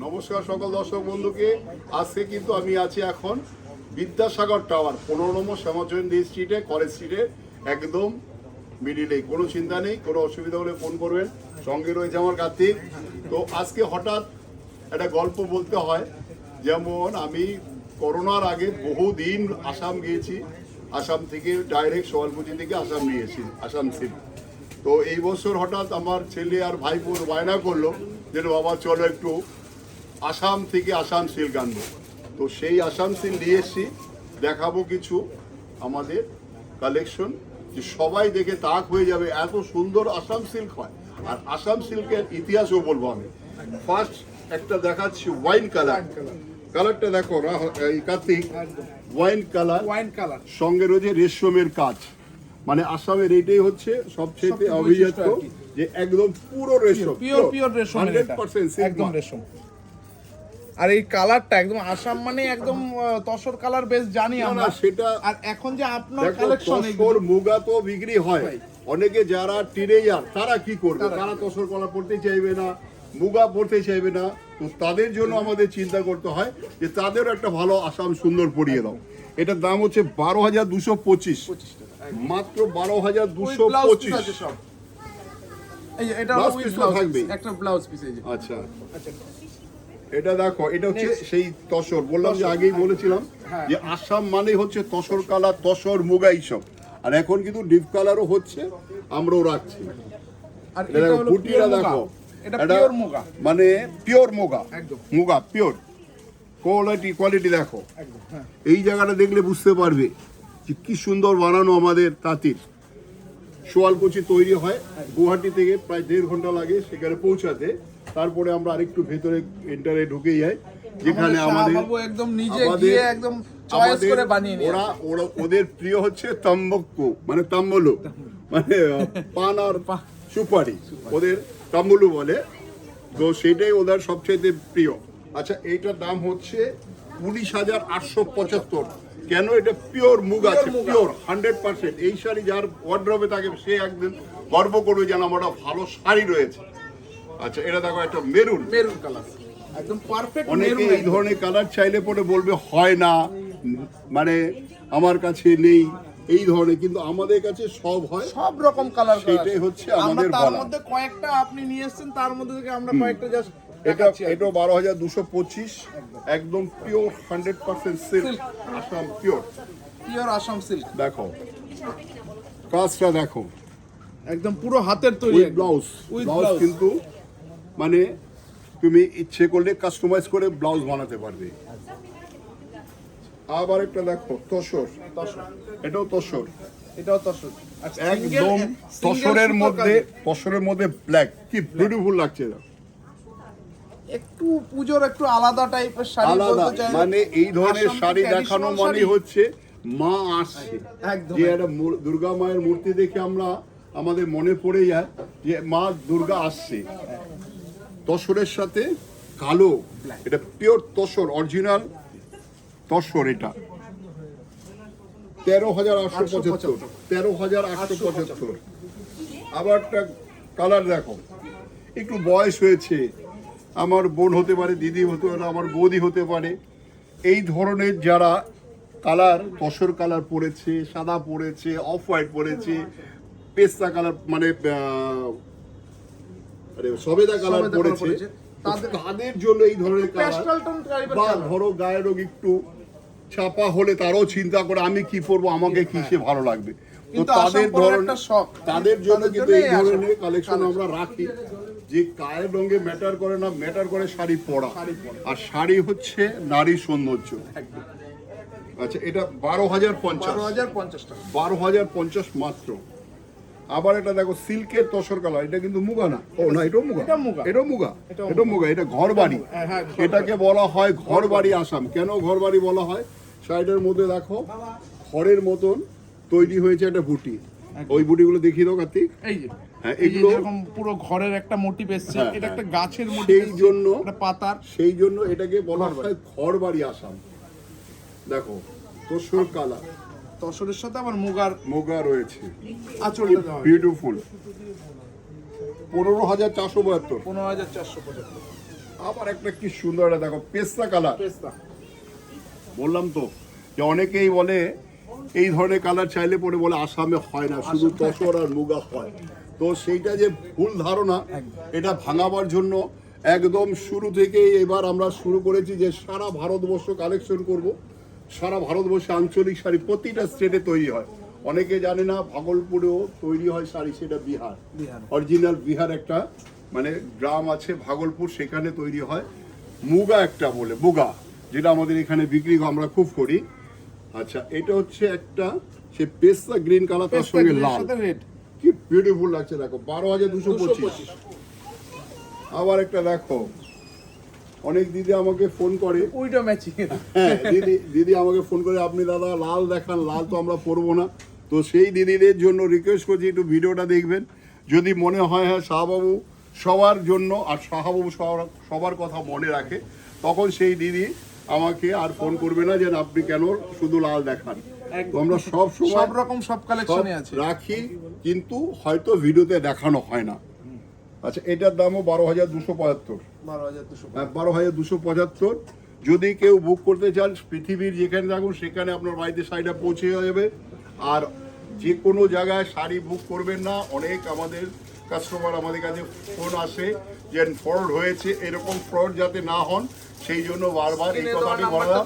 নমস্কার সকল দর্শক বন্ধুকে। আজকে কিন্তু আমি আছি এখন বিদ্যাসাগর টাওয়ার 15 নম্বর শ্যামাচন্দ্র স্ট্রিটে, কলেজ স্ট্রিটে, একদম মিডিলে। কোনো চিন্তা নেই, কোনো অসুবিধা হলে ফোন করবেন। সঙ্গে রয়েছে আমার কার্তিক। তো আজকে হঠাৎ একটা গল্প বলতে হয়। যেমন আমি করোনার আগে বহুদিন আসাম গিয়েছি, আসাম থেকে ডাইরেক্ট সোয়ালকুচি থেকে আসাম নিয়েছি, আসাম সিল্ক। তো এই বছর হঠাৎ আমার ছেলে আর ভাইপোর বায়না করলো যে বাবা চলো একটু আসাম থেকে আসাম সিল্ক আনবো। তো সেই আসাম সিল্ক নিয়ে এসছি, দেখাবো কিছু আমাদের কালেকশন, যে সবাই দেখে তাক হয়ে যাবে এত সুন্দর আসাম সিল্ক হয়। আর আসাম সিল্কের ইতিহাসও বলবো আমি। ফার্স্ট একটা দেখাচ্ছি ওয়াইন কালার। কালারটা দেখো এই কার্তিক, ওয়াইন কালার সঙ্গে রয়েছে রেশমের কাজ। মানে আসামের এইটাই হচ্ছে সবচেয়ে অভিজাত, যে একদম পুরো রেশম, পিওর রেশম, 100% একদম রেশম। আর এই কালারটা একদম আসাম মানে একদম তসর কালার বেশ জানি আমরা সেটা। আর এখন যে আপনার কালেকশন তসর মুগা তো বিক্রি হয়, অনেকে যারা টিনেজার তারা কি করবে, তারা তসর কালার পড়তে চাইবে না, মুগা পড়তে চাইবে না। তো তাদের জন্য আমাদের চিন্তা করতে হয় যে তাদেরও একটা ভালো আসাম সুন্দর পরিয়ে দাও। এটার দাম হচ্ছে 12,225, মাত্র 12,225। এটা থাকবে একটা ব্লাউজ পিস। আচ্ছা, এটা দেখো, এটা হচ্ছে সেই তসর। বললাম যে আগেই বলেছিলাম যে আসাম মানে হচ্ছে তসর কালার, তসর মুগা এইসব। আর এখন কিন্তু ডিপ কালারও হচ্ছে, আমরাও রাখছি। আর এটা হলো বুটিটা দেখো, এটা পিওর মুগা, মানে পিওর মুগা, একদম মুগা পিওর। কোয়ালিটি দেখো, এই জায়গাটা দেখলে বুঝতে পারবে যে কি সুন্দর বানানো আমাদের তাঁতির। সোয়ালকুচি তৈরি হয়, গুয়াহাটি থেকে প্রায় 1.5 ঘন্টা লাগে সেখানে পৌঁছাতে। তারপরে আমরা আরেকটু ভেতরে এন্টারে ঢুকে যাই, যেখানে আমাদের একদম নিজে গিয়ে একদম চয়েস করে বানিয়ে নিয়ে ওরা ওদের প্রিয় হচ্ছে তাম্বাকু, মানে তাম্বলু, মানে পান আর সুপারি, ওদের তাম্বলু বলে। তো সেটাই ওদের সবচেয়ে প্রিয়। আচ্ছা, এইটার দাম হচ্ছে 19,875। কেন? এটা পিওর মুগা আছে, পিওর 100%। এই শাড়ি যার ওয়ার্ড্রবে থাকে সে একদিন গর্ব করবে যেন আমার একটা ভালো শাড়ি রয়েছে। আচ্ছা, এটা দেখো, একটা মেরুন কালার, একদম পারফেক্ট। অনেকে এই ধরনের কালার চাইলে পরে বলবে হয় না, মানে আমার কাছে নেই এই ধরনের, কিন্তু আমাদের কাছে সব হয়, সব রকম কালার। সেটাই হচ্ছে আমাদের তার বলা। মধ্যে কয়েকটা আপনি নিয়ে এসেছেন, তার মধ্যে থেকে আমরা কয়েকটা জাস্ট এটা 12,225, একদম pure 100% silk, Assam pure Assam silk. দেখো কাজটা দেখো, একদম পুরো হাতের তৈরি ব্লাউজ কিন্তু মানে তুমি ইচ্ছে করলে কাস্টমাইজ করে ব্লাউজ বানাতে পারবে। আবার একটা দেখো তসর, এটাও তসর, একদম তসরের মধ্যে ব্ল্যাক, কি বিউটিফুল লাগছে। একটু পুজোর একটু আলাদা টাইপের শাড়ি, আলাদা মানে এই ধরনের শাড়ি দেখানো মানে হচ্ছে মা আসছে। যে একটা দুর্গা মায়ের মূর্তি দেখে আমাদের মনে পড়ে যায় যে মা দুর্গা আসছে। তসরের সাথে কালো, এটা পিওর তসর, অরিজিনাল তসর। এটা 13,875, 13,875। আবার একটা কালার দেখো, একটু বয়স হয়েছে, আমার বোন হতে পারে, দিদি হতে পারে, আমার বৌদি হতে পারে, এই ধরনের যারা কালার, তসর কালার পড়েছে, সাদা পড়েছে, অফ হোয়াইট পড়েছে, পেস্তা কালার মানে সবেদা কালার পড়েছে, তাদের জন্য এই ধরনের কালার। বা ধরো গায়ের রোগ একটু চাপা হলে তারাও চিন্তা করে আমি কি পরবো, আমাকে কিসে ভালো লাগবে। তো তাদের জন্য কিন্তু এই ধরনের কালেকশন আমরা রাখি, যে গায়ের রঙে ম্যাটার করে না, ম্যাটার করে শাড়ি পরা। আর শাড়ি হচ্ছে নারী সৌন্দর্য। আচ্ছা, এটা 12,050, 12,050 মাত্র। আবার এটা দেখো সিল্কের তসর কালার, এটা কিন্তু মুগা না, ও না, এটাও মুগা, এটা ঘর বাড়ি। এটাকে বলা হয় ঘর বাড়ি আসাম। কেন ঘর বাড়ি বলা হয়? সাইডের মধ্যে দেখো ঘরের মতন তৈরি হয়েছে একটা বুটি। ওই বুটিগুলো দেখিয়ে দাও কার্তিক। এই যে এগুলো পুরো ঘরের একটা মোটিভ এসছে, এটা একটা গাছের মোটিভ, সেই জন্য পাতার, সেই জন্য এটাকে বলা হয় ঘর বাড়ি আসাম। দেখো তসর কালার, তসরের সাথে আবার মুগা রয়েছে, আঁচলটা বিউটিফুল। 15,472, 15,475। আবার একটা কি সুন্দর একটা দেখো পেস্তা কালার, পেস্তা। বললাম তো যে অনেকেই বলে এই ধরনের কালার চাইলে পরে বলে আসামে হয় না, শুধু তসর আর মুগা হয়। তো সেইটা যে ভুল ধারণা, এটা ভাঙাবার জন্য একদম শুরু থেকেই এবার আমরা শুরু করেছি যে সারা ভারতবর্ষ কালেকশন করব। সারা ভারতবর্ষে আঞ্চলিক শাড়ি প্রতিটা স্টেটে তৈরি হয়। অনেকে জানে না ভাগলপুরেও তৈরি হয় শাড়ি, সেটা বিহার, অরিজিনাল বিহার একটা মানে গ্রাম আছে ভাগলপুর, সেখানে তৈরি হয়। মুগা একটা বলে মুগা, যেটা আমাদের এখানে বিক্রি আমরা খুব করি। আচ্ছা, এটা হচ্ছে একটা সে পেস্তা গ্রিন কালার, তার সঙ্গে লাল, রেড, কি বিউটিফুল লাগছে দেখো, 12,225। আবার একটা দেখো, অনেক দিদি আমাকে ফোন করে, ওইটা ম্যাচিং। হ্যাঁ দিদি আমাকে ফোন করে, আপনি দাদা লাল দেখান, লাল তো আমরা পরবো না। তো সেই দিদিদের জন্য রিকোয়েস্ট করছি একটু ভিডিওটা দেখবেন। যদি মনে হয় হ্যাঁ শাহবাবু সবার জন্য, আর শাহবাবু সবার কথা মনে রাখে, তখন সেই দিদি আমাকে আর ফোন করবে না যে আপনি কেন শুধু লাল দেখান। তো আমরা সব সময় সব রকম সব কালেকশনে আছে রাখি, কিন্তু হয়তো ভিডিওতে দেখানো হয় না। আচ্ছা, এটার দামও 12,275। 12,275। যদি কেউ বুক করতে চান, পৃথিবীর যেখানে থাকুন সেখানে আপনার বাড়িতে শাড়িটা পৌঁছে যাবে। আর যে কোনো জায়গায় শাড়ি বুক করবেন না, অনেক আমাদের কাস্টমার আমাদের কাছে ফোন আসে যে ফ্রড হয়েছে, এরকম ফ্রড যাতে না হন সেই জন্য বারবার এই কথাটি বলা।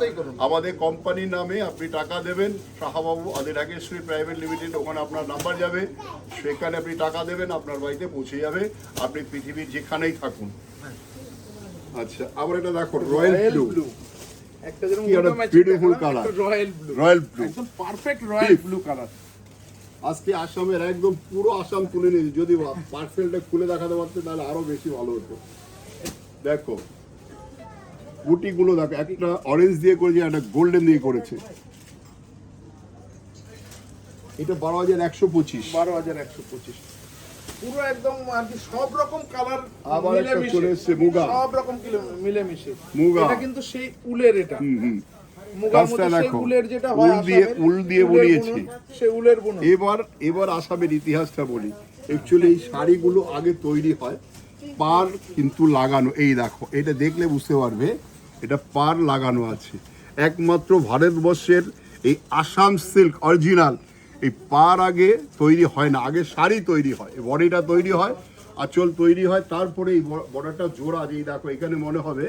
আমাদের কোম্পানির নামে আপনি টাকা দেবেন, শাহবাবু আদি ঢাকেশ্বরী প্রাইভেট লিমিটেড, ওখানে আপনার নাম্বার যাবে, সেখানে আপনি টাকা দেবেন, আপনার বাড়িতে পৌঁছে যাবে, আপনি পৃথিবীর যেখানেই থাকুন। আচ্ছা, আবার এটা দেখো রয়্যাল ব্লু, একটা যেরকম বিউটিফুল কালার, রয়্যাল ব্লু, একদম পারফেক্ট রয়্যাল ব্লু কালার। আজকে আসামের একদম পুরো আসাম তুলে নিয়েছি। যদি পার্সেলটা খুলে দেখাতে পারতে তাহলে আরো বেশি ভালো হতো। দেখো বুটিগুলো দেখো, একটা অরেঞ্জ দিয়ে করেছে, একটা গোল্ডেন দিয়ে করেছে। এটা 12,125। 12,125 পুরো একদম আর কি সব রকম কালার আবার একটা চলে এসেছে মুগা, সব রকম মিলেমিশে মুগা। এটা কিন্তু সেই উলের, এটা মুগার মধ্যে সেই দেখো উলের যেটা হয় উল দিয়ে বনিয়েছি। সেই উলের বুনো। এবার আসামের ইতিহাসটা বলি। অ্যাকচুয়ালি এই শাড়িগুলো আগে তৈরি হয় পার কিন্তু লাগানো, এই দেখো এটা দেখলে বুঝতে পারবে এটা পার লাগানো আছে। একমাত্র ভারতবর্ষের এই আসাম সিল্ক অরিজিনাল এই পার আগে তৈরি হয় না, আগে শাড়ি তৈরি হয়, বডিটা তৈরি হয়, আঁচল তৈরি হয়, তারপরে এই বর্ডারটা জোড়া, যেই দেখো এখানে মনে হবে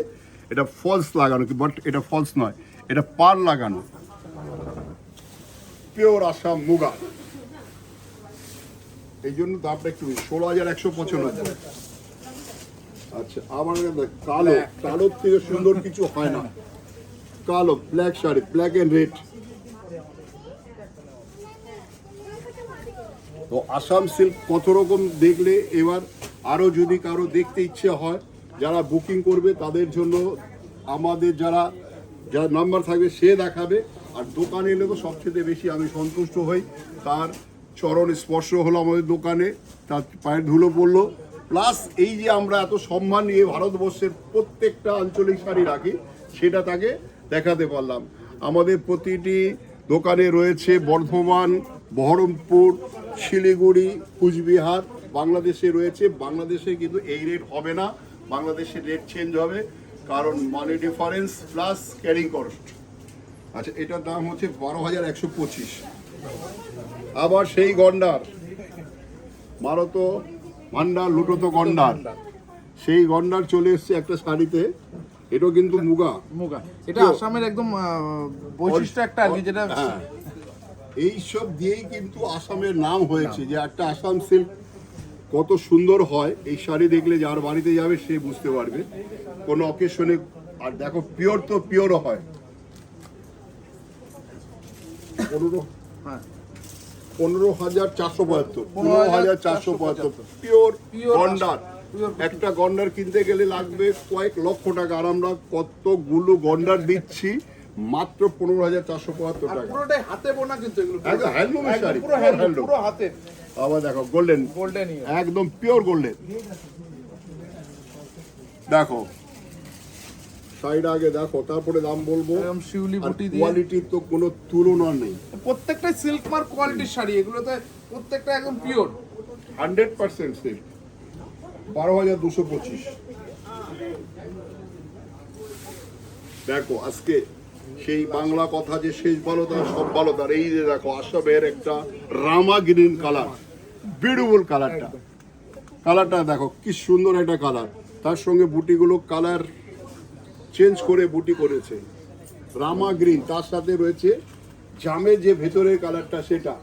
এটা ফলস লাগানো, বাট এটা ফলস নয়, এটা পার লাগানো, পিওর আসাম মুগা। এই জন্য দামটা একটু 16,195। আচ্ছা, আবার কালো, কালোর থেকে সুন্দর কিছু হয় না। কালো black sari, black and red. তো আসাম সিল্ক কত রকম দেখলে, এবার আরো যদি কারো দেখতে ইচ্ছে হয়, যারা বুকিং করবে তাদের জন্য আমাদের যারা নাম্বার থাকবে সে দেখাবে। আর দোকানে এলে তো সবচেয়ে বেশি আমি সন্তুষ্ট হই, তার চরণ স্পর্শ হলো আমাদের দোকানে, তার পায়ের ধুলো পড়লো, প্লাস এই যে আমরা এত সম্মান নিয়ে ভারতবর্ষের প্রত্যেকটা আঞ্চলিক শাড়ি রাখি সেটা তাকে দেখাতে পারলাম। আমাদের প্রতিটি দোকানে রয়েছে বর্ধমান, বহরমপুর, শিলিগুড়ি, কুচবিহার, বাংলাদেশে রয়েছে। বাংলাদেশে কিন্তু এই রেট হবে না, বাংলাদেশের রেট চেঞ্জ হবে, কারণ মানি ডিফারেন্স প্লাস ক্যারিং কস্ট। আচ্ছা, এটার দাম হচ্ছে 12,125। আবার সেই গন্ডার, মারত ভান্ডার লুটোতো গন্ডার, সেই গন্ডার চলে এসছে একটা শাড়িতে। এটাও কিন্তু মুগা, এটা আসামের একদম বৈশিষ্ট্য একটা আর কি, যেটা এইসব দিয়েই কিন্তু আসামের নাম হয়েছে, যে একটা আসাম সিল্ক কত সুন্দর হয়। এই শাড়ি দেখলে যার বাড়িতে যাবে সে বুঝতে পারবে কোনো অকেশনে। আর দেখো পিওর তো পিওরও হয়। 15,475, 15,475 পিওর গন্ডার। একটা গন্ডার কিনতে গেলে লাগবে কয়েক লক্ষ টাকা, আর আমরা কতগুলো গন্ডার দিচ্ছি মাত্র 15,475 টাকা। পুরোটাই হাতে বোনা, কিন্তু এগুলো একদম হ্যান্ডলুমের শাড়ি, পুরো হ্যান্ডলুম, পুরো হাতে। আবার দেখো গোল্ডেন, একদম পিওর গোল্ডেন। দেখো শাড়িটা আগে দেখো, তারপরে দাম বলবো। শিউলি বুটি দিয়ে, কোয়ালিটির তো কোনো তুলনা নেই। প্রত্যেকটা সিল্ক মার্ক কোয়ালিটির শাড়ি, এগুলোতে প্রত্যেকটা একদম পিওর 100% সিল্ক। 12,225। দেখো আজকে সেই বাংলা কথা যে শেষ ভালো তার সব ভালো তার, এই যে দেখো আসামের একটা রামা গ্রিন কালার, বিউটিফুল কালারটা দেখো কি সুন্দর একটা কালার, তার সঙ্গে বুটিগুলো কালার চেঞ্জ করে বুটি করেছে রামা গ্রিন, তার সাথে রয়েছে জামের যে ভেতরের কালারটা সেটা,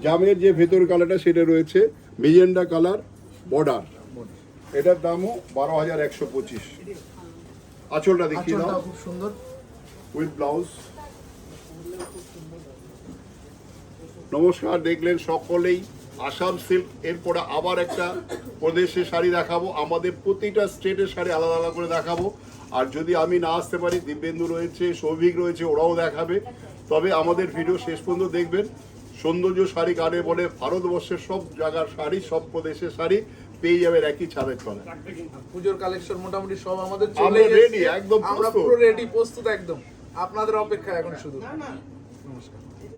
জামের যে ভেতরের কালারটা সেটা রয়েছে মেজেন্ডা কালার বর্ডার। এটার দামও 12,125। আঁচলটা দেখিয়ে দাও, আঁচলটা খুব সুন্দর। With blouse. নমস্কার, দেখলেন সকলেই আসাম সিল্ক। এরপরে আবার একটা প্রদেশের শাড়ি দেখাবো, আমাদের প্রতিটা স্টেটের শাড়ি আলাদা আলাদা করে দেখাবো। আর যদি আমি না আসতে পারি, দিব্যেন্দু রয়েছে, সৌভিক রয়েছে, ওরাও দেখাবে। তবে আমাদের ভিডিও শেষ পর্যন্ত দেখবেন। সৌন্দর্য শাড়ি কানে বলে, ভারতবর্ষের সব জায়গার শাড়ি, সব প্রদেশের শাড়ি পেয়ে যাবেন একই ছাদের তলায়। পুজোর কালেকশন মোটামুটি সব আমাদের আমরা চলে ready, এসেছে, একদম আমরা প্রস্তুত। পুরো রেডি, প্রস্তুত একদম। আপনাদের অপেক্ষা এখন শুধু। নমস্কার।